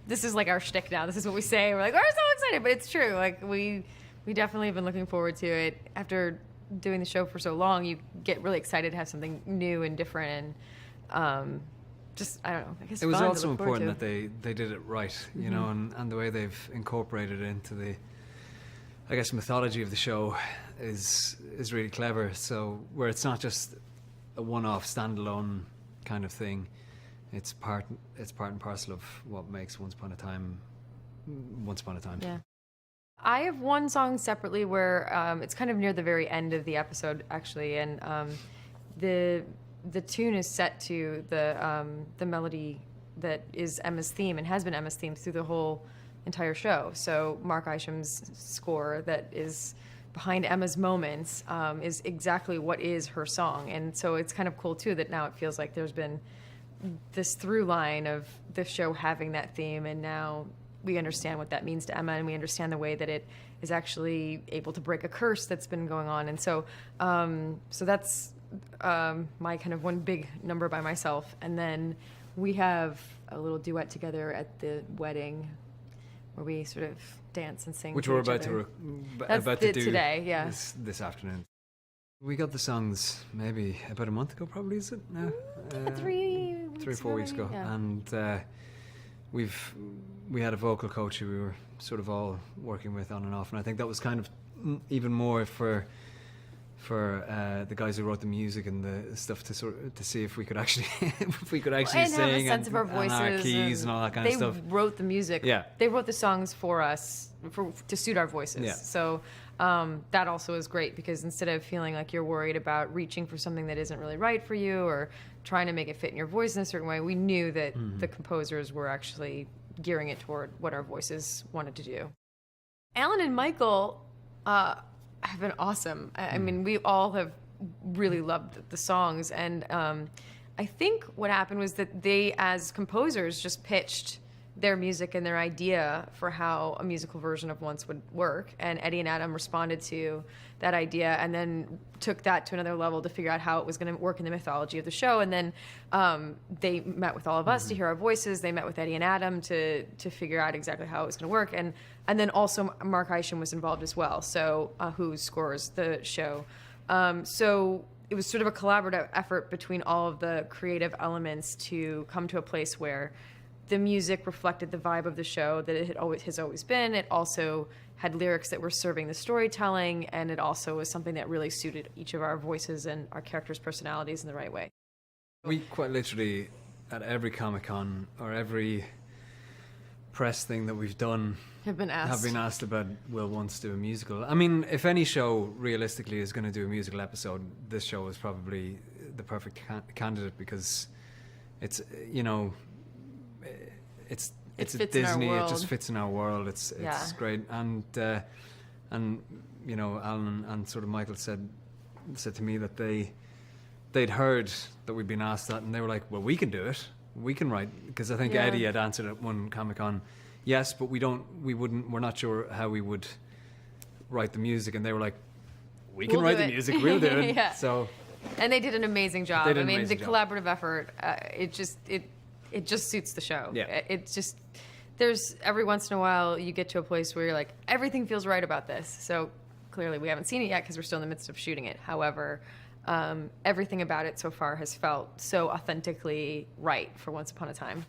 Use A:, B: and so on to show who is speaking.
A: this is like our shtick now. This is what we say. We're like, we're so excited, but it's true. Like we definitely have been looking forward to it. After doing the show for so long, you get really excited to have something new and different, and just, I don't know, I guess
B: it was
A: fun
B: also
A: to look forward
B: important
A: to.
B: that they did it right, you know, and the way they've incorporated it into the, I guess, mythology of the show is really clever. So where it's not just a one-off standalone kind of thing, it's part and parcel of what makes Once Upon a Time.
A: Yeah. I have one song separately where it's kind of near the very end of the episode, actually, and the tune is set to the melody that is Emma's theme and has been Emma's theme through the whole entire show. So Mark Isham's score that is behind Emma's moments is exactly what is her song, and so it's kind of cool too that now it feels like there's been this through line of the show having that theme, and now we understand what that means to Emma, and we understand the way that it is actually able to break a curse that's been going on. And so so that's my kind of one big number by myself. And then we have a little duet together at the wedding where we sort of dance and sing,
B: which
A: to
B: we're
A: each
B: about
A: other.
B: to do
A: today, yeah.
B: this afternoon. We got the songs maybe about a month ago, probably, is it now?
A: 3
B: or 4 weeks ago,
A: yeah.
B: and we had a vocal coach who we were sort of all working with on and off, and I think that was kind of even more for the guys who wrote the music and the stuff to see if we could actually
A: and
B: sing
A: have a sense of our voices
B: and our keys and all that kind of stuff.
A: They wrote the music.
B: Yeah.
A: They wrote the songs for us to suit our voices.
B: Yeah.
A: So that also is great, because instead of feeling like you're worried about reaching for something that isn't really right for you or trying to make it fit in your voice in a certain way, we knew that the composers were actually gearing it toward what our voices wanted to do. Alan and Michael have been awesome. I mean, we all have really loved the songs, and I think what happened was that they, as composers, just pitched their music and their idea for how a musical version of Once would work, and Eddie and Adam responded to that idea and then took that to another level to figure out how it was going to work in the mythology of the show. And then they met with all of us to hear our voices. They met with Eddie and Adam to figure out exactly how it was going to work, and then also Mark Isham was involved as well, so who scores the show. So it was sort of a collaborative effort between all of the creative elements to come to a place where the music reflected the vibe of the show that it has always been. It also had lyrics that were serving the storytelling, and it also was something that really suited each of our voices and our characters' personalities in the right way.
B: We quite literally, at every Comic-Con or every press thing that we've done,
A: Have been asked
B: about will Once do a musical. I mean, if any show realistically is going to do a musical episode, this show is probably the perfect candidate, because it's, you know, it's a Disney. It just fits in our world. It's great, and you know, Alan and sort of Michael said to me that they'd heard that we'd been asked that, and they were like, well, we can do it. We can write, because I think Eddie had answered at one Comic-Con, yes, but we're not sure how we would write the music, and they were like, we'll write the music, we'll do it.
A: Yeah.
B: So,
A: and they did an amazing job.
B: They did an amazing
A: the
B: job.
A: collaborative effort, it just suits the show.
B: Yeah.
A: It's just, there's every once in a while you get to a place where you're like, everything feels right about this. So clearly we haven't seen it yet because we're still in the midst of shooting it. However, everything about it so far has felt so authentically right for Once Upon a Time.